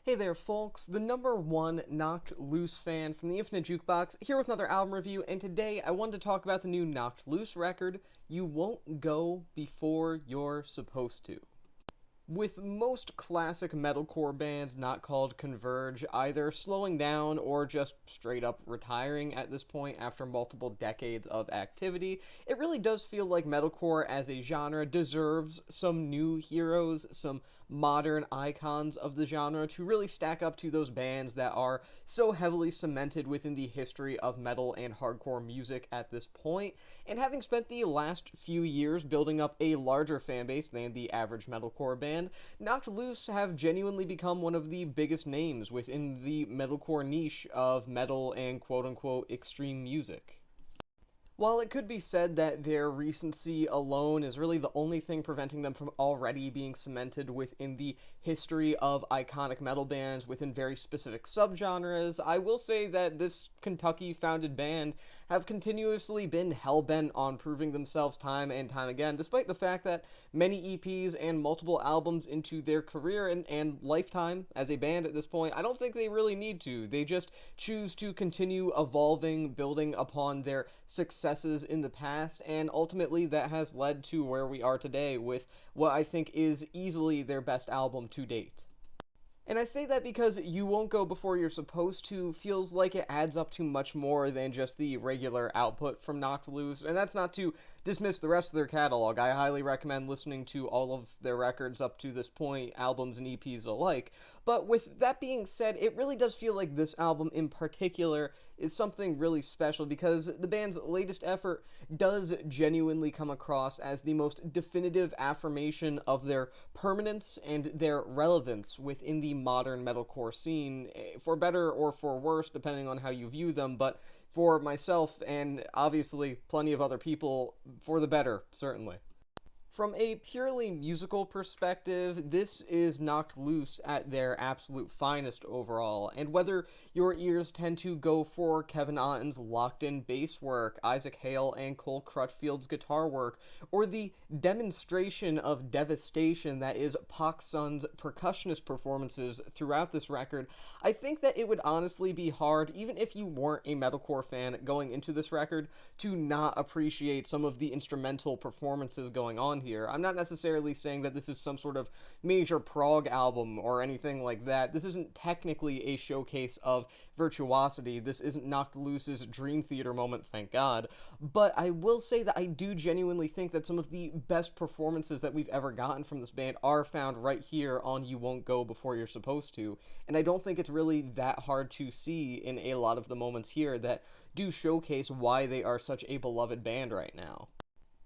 Hey there, folks. The number one Knocked Loose fan from the Infinite Jukebox here with another album review, and today I wanted to talk about the new Knocked Loose record, You Won't Go Before You're Supposed to. With most classic metalcore bands not called Converge either slowing down or just straight up retiring at this point after multiple decades of activity, it really does feel like metalcore as a genre deserves some new heroes, some modern icons of the genre to really stack up to those bands that are so heavily cemented within the history of metal and hardcore music at this point. And having spent the last few years building up a larger fan base than the average metalcore band, Knocked Loose have genuinely become one of the biggest names within the metalcore niche of metal and quote-unquote extreme music. While it could be said that their recency alone is really the only thing preventing them from already being cemented within the history of iconic metal bands within very specific subgenres, I will say that this Kentucky-founded band have continuously been hell-bent on proving themselves time and time again, despite the fact that many EPs and multiple albums into their career and lifetime as a band at this point, I don't think they really need to. They just choose to continue evolving, building upon their successes in the past, and ultimately that has led to where we are today with what I think is easily their best album to date. And I say that because You Won't Go Before You're Supposed to feels like it adds up to much more than just the regular output from Knocked Loose, and that's not to dismiss the rest of their catalog. I highly recommend listening to all of their records up to this point, albums and EPs alike. But with that being said, it really does feel like this album in particular is something really special because the band's latest effort does genuinely come across as the most definitive affirmation of their permanence and their relevance within the modern metalcore scene, for better or for worse, depending on how you view them, but for myself and obviously plenty of other people, for the better, certainly. From a purely musical perspective, this is Knocked Loose at their absolute finest overall, and whether your ears tend to go for Kevin Otten's locked-in bass work, Isaac Hale and Cole Crutchfield's guitar work, or the demonstration of devastation that is Pak Sun's percussionist performances throughout this record, I think that it would honestly be hard, even if you weren't a metalcore fan going into this record, to not appreciate some of the instrumental performances going on here. I'm not necessarily saying that this is some sort of major prog album or anything like that. This isn't technically a showcase of virtuosity. This isn't Knocked Loose's Dream Theater moment, thank God. But I will say that I do genuinely think that some of the best performances that we've ever gotten from this band are found right here on You Won't Go Before You're Supposed to. And I don't think it's really that hard to see in a lot of the moments here that do showcase why they are such a beloved band right now.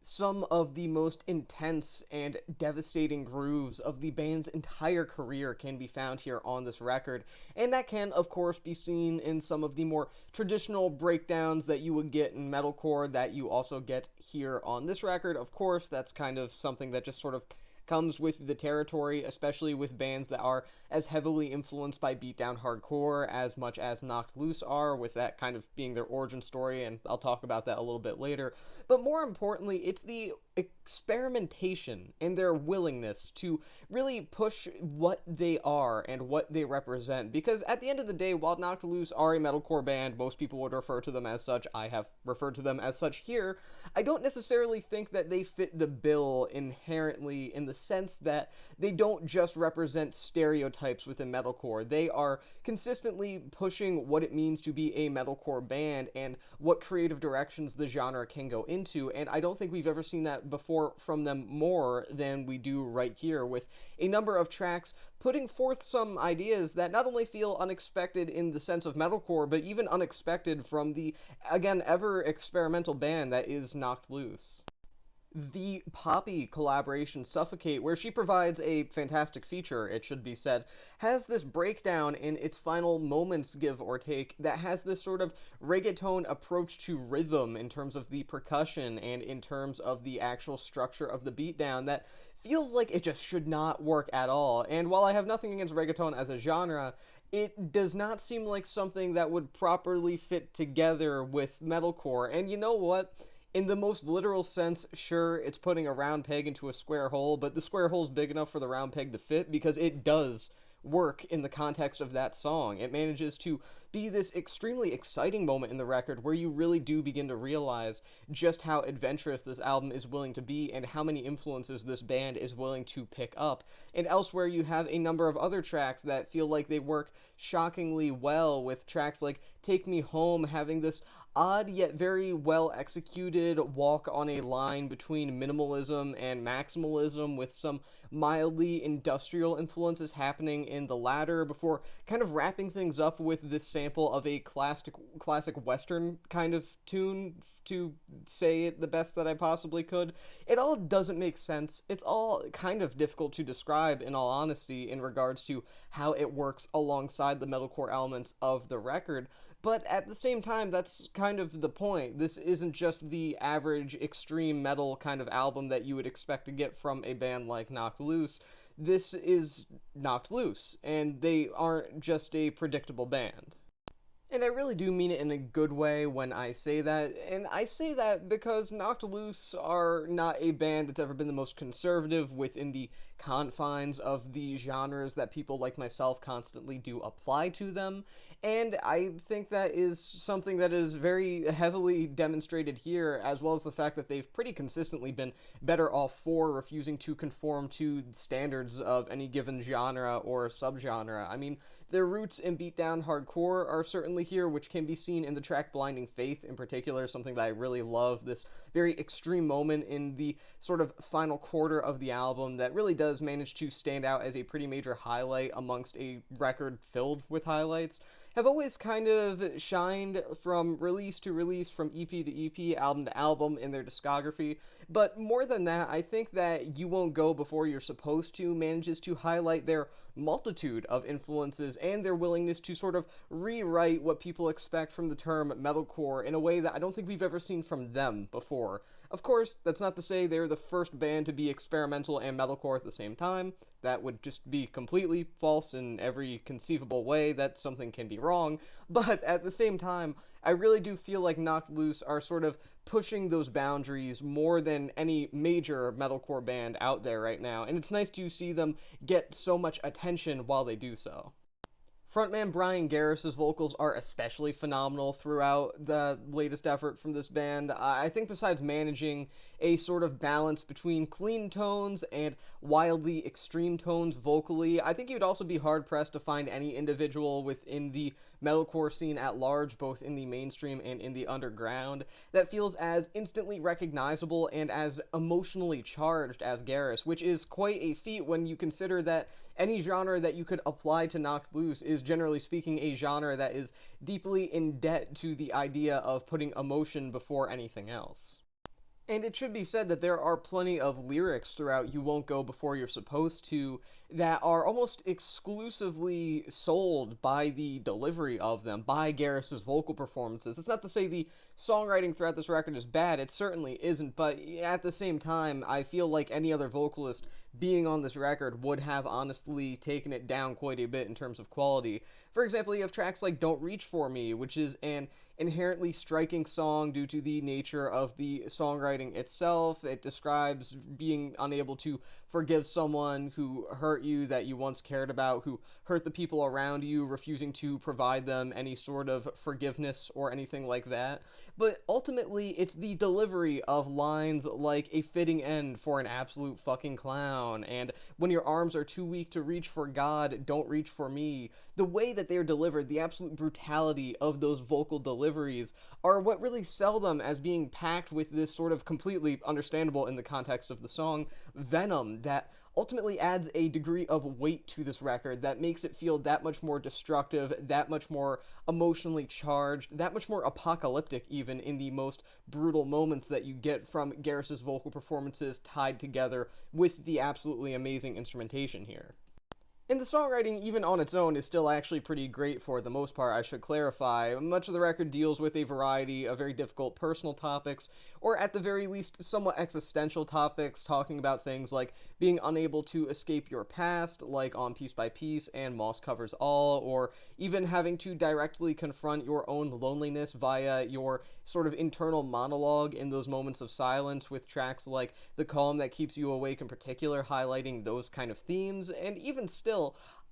Some of the most intense and devastating grooves of the band's entire career can be found here on this record, and that can, of course, be seen in some of the more traditional breakdowns that you would get in metalcore that you also get here on this record. Of course, that's kind of something that just sort of comes with the territory, especially with bands that are as heavily influenced by beatdown hardcore as much as Knocked Loose are, with that kind of being their origin story, and I'll talk about that a little bit later. But more importantly, it's the experimentation and their willingness to really push what they are and what they represent, because at the end of the day, while Knocked Loose are a metalcore band, most people would refer to them as such, I have referred to them as such here, I don't necessarily think that they fit the bill inherently in the sense that they don't just represent stereotypes within metalcore. They are consistently pushing what it means to be a metalcore band and what creative directions the genre can go into, and I don't think we've ever seen that before from them more than we do right here, with a number of tracks putting forth some ideas that not only feel unexpected in the sense of metalcore, but even unexpected from the, again, ever experimental band that is Knocked Loose. The Poppy collaboration Suffocate, where she provides a fantastic feature, it should be said, has this breakdown in its final moments, give or take, that has this sort of reggaeton approach to rhythm in terms of the percussion and in terms of the actual structure of the beatdown that feels like it just should not work at all. And while I have nothing against reggaeton as a genre, it does not seem like something that would properly fit together with metalcore. And you know what? In the most literal sense, sure, it's putting a round peg into a square hole, but the square hole's big enough for the round peg to fit because it does work in the context of that song. It manages to be this extremely exciting moment in the record where you really do begin to realize just how adventurous this album is willing to be and how many influences this band is willing to pick up. And elsewhere, you have a number of other tracks that feel like they work shockingly well, with tracks like Take Me Home having this odd yet very well executed walk on a line between minimalism and maximalism, with some mildly industrial influences happening in the latter before kind of wrapping things up with this sample of a classic western kind of tune, to say it the best that I possibly could. It all doesn't make sense. It's all kind of difficult to describe, in all honesty, in regards to how it works alongside the metalcore elements of the record. But at the same time, that's kind of the point. This isn't just the average extreme metal kind of album that you would expect to get from a band like Knocked Loose. This is Knocked Loose, and they aren't just a predictable band. And I really do mean it in a good way when I say that, and I say that because Knocked Loose are not a band that's ever been the most conservative within the confines of the genres that people like myself constantly do apply to them, and I think that is something that is very heavily demonstrated here, as well as the fact that they've pretty consistently been better off for refusing to conform to standards of any given genre or subgenre. I mean, their roots in beatdown hardcore are certainly here, which can be seen in the track Blinding Faith in particular, something that I really love, this very extreme moment in the sort of final quarter of the album that really does manage to stand out as a pretty major highlight amongst a record filled with highlights, have always kind of shined from release to release, from EP to EP, album to album in their discography. But more than that, I think that You Won't Go Before You're Supposed To manages to highlight their multitude of influences and their willingness to sort of rewrite what people expect from the term metalcore in a way that I don't think we've ever seen from them before. Of course, that's not to say they're the first band to be experimental and metalcore at the same time. That would just be completely false in every conceivable way that something can be wrong, but at the same time, I really do feel like Knocked Loose are sort of pushing those boundaries more than any major metalcore band out there right now, and it's nice to see them get so much attention while they do so. Frontman Bryan Garris' vocals are especially phenomenal throughout the latest effort from this band. I think besides managing a sort of balance between clean tones and wildly extreme tones vocally, I think you'd also be hard-pressed to find any individual within the metalcore scene at large, both in the mainstream and in the underground, that feels as instantly recognizable and as emotionally charged as Garris, which is quite a feat when you consider that any genre that you could apply to Knocked Loose is, generally speaking, a genre that is deeply in debt to the idea of putting emotion before anything else. And it should be said that there are plenty of lyrics throughout You Won't Go Before You're Supposed To that are almost exclusively sold by the delivery of them, by Garris's vocal performances. That's not to say the songwriting throughout this record is bad, it certainly isn't, but at the same time, I feel like any other vocalist being on this record would have honestly taken it down quite a bit in terms of quality. For example, you have tracks like Don't Reach For Me, which is an inherently striking song due to the nature of the songwriting itself. It describes being unable to forgive someone who hurt you, that you once cared about, who hurt the people around you, refusing to provide them any sort of forgiveness or anything like that. But ultimately, it's the delivery of lines like "a fitting end for an absolute fucking clown," and "when your arms are too weak to reach for God, don't reach for me." The way that they're delivered, the absolute brutality of those vocal deliveries, are what really sell them as being packed with this sort of completely understandable in the context of the song venom that ultimately adds a degree of weight to this record that makes it feel that much more destructive, that much more emotionally charged, that much more apocalyptic even in the most brutal moments that you get from Garris's vocal performances tied together with the absolutely amazing instrumentation here. And the songwriting, even on its own, is still actually pretty great for the most part, I should clarify. Much of the record deals with a variety of very difficult personal topics, or at the very least, somewhat existential topics, talking about things like being unable to escape your past, like on Piece by Piece and Moss Covers All, or even having to directly confront your own loneliness via your sort of internal monologue in those moments of silence, with tracks like The Calm That Keeps You Awake in particular highlighting those kind of themes. And even still,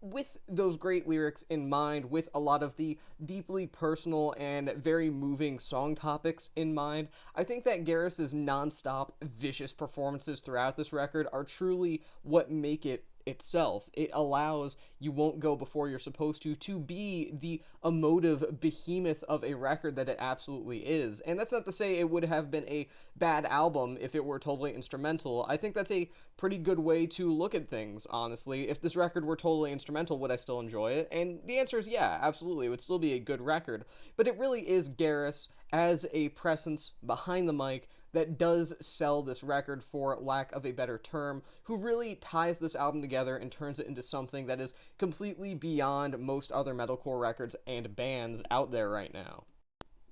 with those great lyrics in mind, with a lot of the deeply personal and very moving song topics in mind, I think that Garris's nonstop, vicious performances throughout this record are truly what make it itself. It allows You Won't Go Before You're Supposed to be the emotive behemoth of a record that it absolutely is. And that's not to say it would have been a bad album if it were totally instrumental. I think that's a pretty good way to look at things, honestly. If this record were totally instrumental, would I still enjoy it? And the answer is yeah, absolutely. It would still be a good record. But it really is Garris as a presence behind the mic that does sell this record, for lack of a better term, who really ties this album together and turns it into something that is completely beyond most other metalcore records and bands out there right now.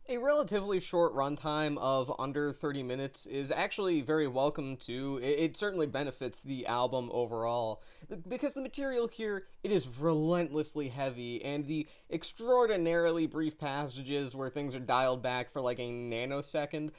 A relatively short runtime of under 30 minutes is actually very welcome too. It certainly benefits the album overall, because the material here, it is relentlessly heavy, and the extraordinarily brief passages where things are dialed back for like a nanosecond,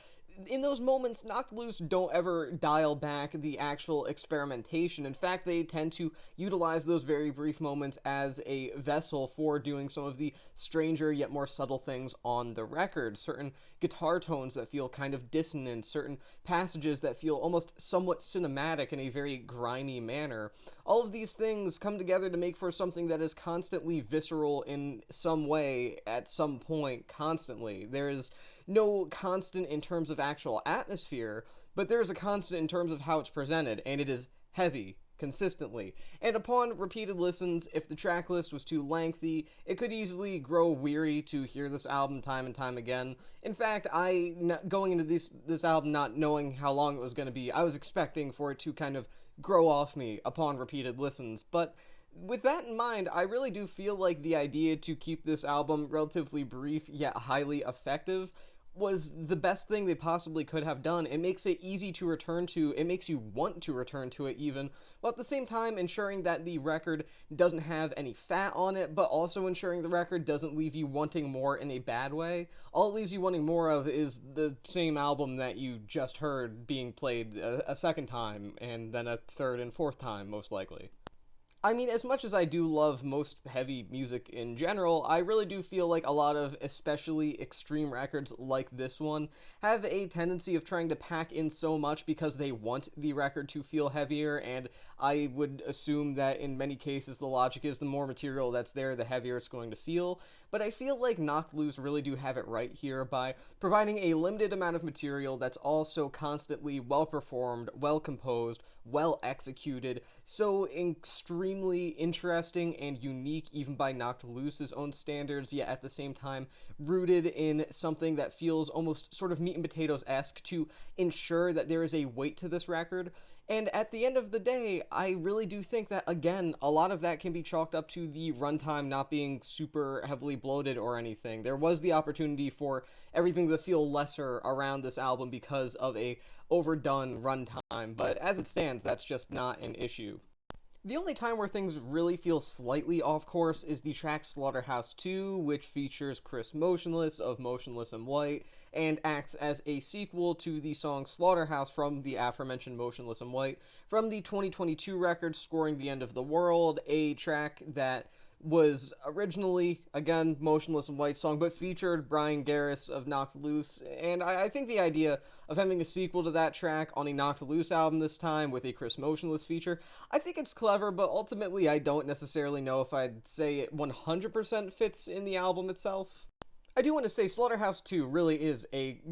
in those moments, Knocked Loose don't ever dial back the actual experimentation. In fact, they tend to utilize those very brief moments as a vessel for doing some of the stranger yet more subtle things on the record. Certain guitar tones that feel kind of dissonant, certain passages that feel almost somewhat cinematic in a very grimy manner. All of these things come together to make for something that is constantly visceral in some way, at some point, constantly. There is no constant in terms of actual atmosphere, but there is a constant in terms of how it's presented, and it is heavy, consistently. And upon repeated listens, if the track list was too lengthy, it could easily grow weary to hear this album time and time again. In fact, going into this album not knowing how long it was going to be, I was expecting for it to kind of grow off me upon repeated listens, but with that in mind, I really do feel like the idea to keep this album relatively brief yet highly effective was the best thing they possibly could have done. It makes it easy to return to, it makes you want to return to it even, while at the same time ensuring that the record doesn't have any fat on it, but also ensuring the record doesn't leave you wanting more in a bad way. All it leaves you wanting more of is the same album that you just heard being played a second time, and then a third and fourth time, most likely. I mean, as much as I do love most heavy music in general, I really do feel like a lot of especially extreme records like this one have a tendency of trying to pack in so much because they want the record to feel heavier, and I would assume that in many cases the logic is the more material that's there, the heavier it's going to feel. But I feel like Knocked Loose really do have it right here by providing a limited amount of material that's also constantly well performed, well composed, well executed, so extremely interesting and unique even by Knocked Loose's own standards, yet at the same time rooted in something that feels almost sort of meat and potatoes-esque to ensure that there is a weight to this record. And at the end of the day, I really do think that, again, a lot of that can be chalked up to the runtime not being super heavily bloated or anything. There was the opportunity for everything to feel lesser around this album because of a overdone runtime, but as it stands, that's just not an issue. The only time where things really feel slightly off course is the track Slaughterhouse 2, which features Chris Motionless of Motionless in White, and acts as a sequel to the song Slaughterhouse from the aforementioned Motionless in White, from the 2022 record Scoring the End of the World, a track that was originally, again, Motionless in White song, but featured Bryan Garris of Knocked Loose, and I think the idea of having a sequel to that track on a Knocked Loose album this time with a Chris Motionless feature, I think it's clever, but ultimately I don't necessarily know if I'd say it 100% fits in the album itself. I do want to say Slaughterhouse 2 really is a,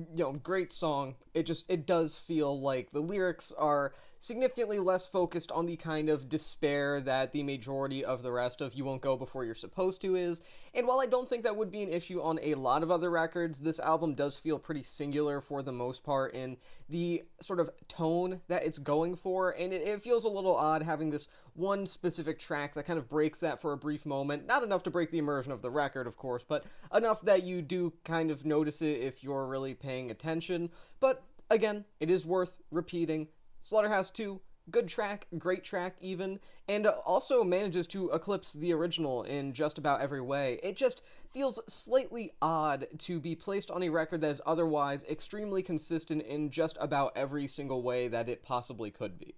great song. It does feel like the lyrics are significantly less focused on the kind of despair that the majority of the rest of You Won't Go Before You're Supposed to is. And while I don't think that would be an issue on a lot of other records, this album does feel pretty singular for the most part in the sort of tone that it's going for, and it feels a little odd having this one specific track that kind of breaks that for a brief moment. Not enough to break the immersion of the record, of course, but enough that you do kind of notice it if you're really paying attention. But again, it is worth repeating. Slaughterhouse 2, good track, great track even, and also manages to eclipse the original in just about every way. It just feels slightly odd to be placed on a record that is otherwise extremely consistent in just about every single way that it possibly could be.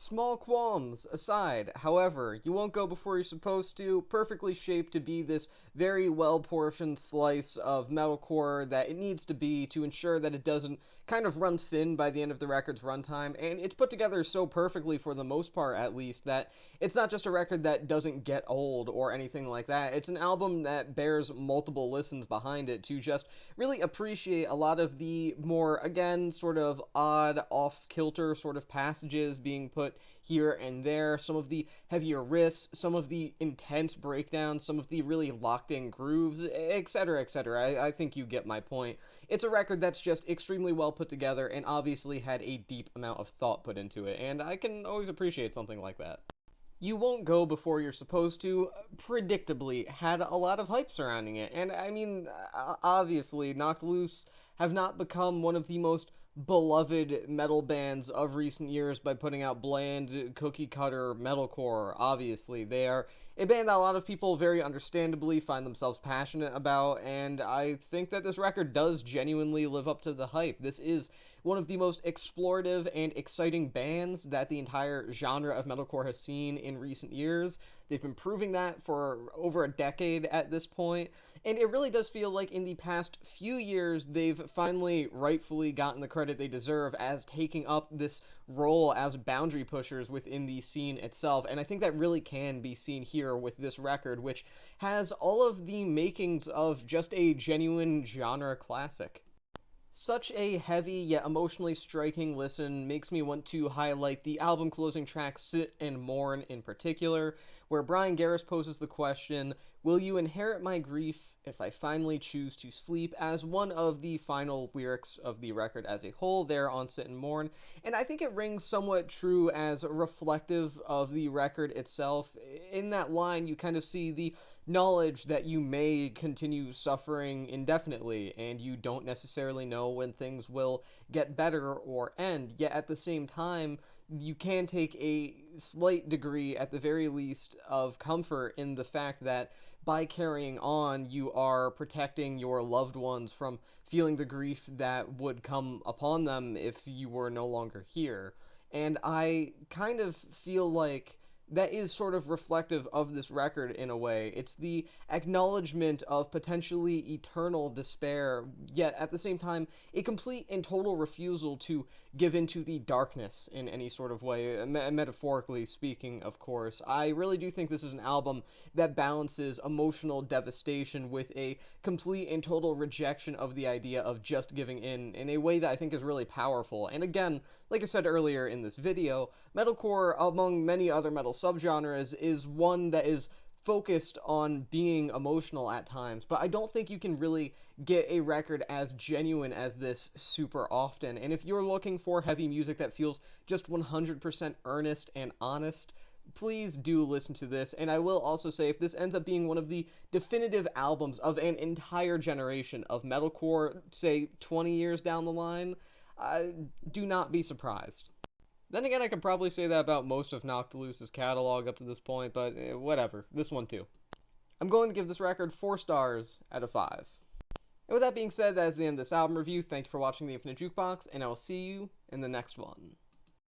Small qualms aside, however, You Won't Go Before You're Supposed To, perfectly shaped to be this very well portioned slice of metalcore that it needs to be to ensure that it doesn't kind of run thin by the end of the record's runtime, and it's put together so perfectly for the most part at least that it's not just a record that doesn't get old or anything like that. It's an album that bears multiple listens behind it to just really appreciate a lot of the more, again, sort of odd, off-kilter sort of passages being put here and there, some of the heavier riffs, some of the intense breakdowns, some of the really locked-in grooves, etc., etc. I think you get my point. It's a record that's just extremely well put together and obviously had a deep amount of thought put into it, and I can always appreciate something like that. You Won't Go Before You're Supposed To, predictably, had a lot of hype surrounding it. And I mean, obviously, Knocked Loose have not become one of the most beloved metal bands of recent years by putting out bland, cookie cutter metalcore. Obviously, they are a band that a lot of people very understandably find themselves passionate about, and I think that this record does genuinely live up to the hype. This is one of the most explorative and exciting bands that the entire genre of metalcore has seen in recent years. They've been proving that for over a decade at this point, and it really does feel like in the past few years they've finally rightfully gotten the credit they deserve as taking up this role as boundary pushers within the scene itself, and I think that really can be seen here with this record, which has all of the makings of just a genuine genre classic. Such a heavy yet emotionally striking listen makes me want to highlight the album closing track Sit and Mourn in particular, where Bryan Garris poses the question, "Will you inherit my grief if I finally choose to sleep?" as one of the final lyrics of the record as a whole there on Sit and Mourn, and I think it rings somewhat true as reflective of the record itself. In that line, you kind of see the knowledge that you may continue suffering indefinitely, and you don't necessarily know when things will get better or end, yet at the same time, you can take a slight degree, at the very least, of comfort in the fact that by carrying on, you are protecting your loved ones from feeling the grief that would come upon them if you were no longer here. And I kind of feel like that is sort of reflective of this record in a way. It's the acknowledgement of potentially eternal despair, yet at the same time, a complete and total refusal to give into the darkness in any sort of way, metaphorically speaking, of course. I really do think this is an album that balances emotional devastation with a complete and total rejection of the idea of just giving in a way that I think is really powerful. And again, like I said earlier in this video, metalcore, among many other metal subgenres, is one that is focused on being emotional at times, but I don't think you can really get a record as genuine as this super often. And if you're looking for heavy music that feels just 100% earnest and honest, please do listen to this. And I will also say, if this ends up being one of the definitive albums of an entire generation of metalcore, say 20 years down the line, do not be surprised. Then again, I could probably say that about most of Knocked Loose's catalog up to this point, but whatever. This one too. I'm going to give this record 4 stars out of 5. And with that being said, that is the end of this album review. Thank you for watching The Infinite Jukebox, and I will see you in the next one.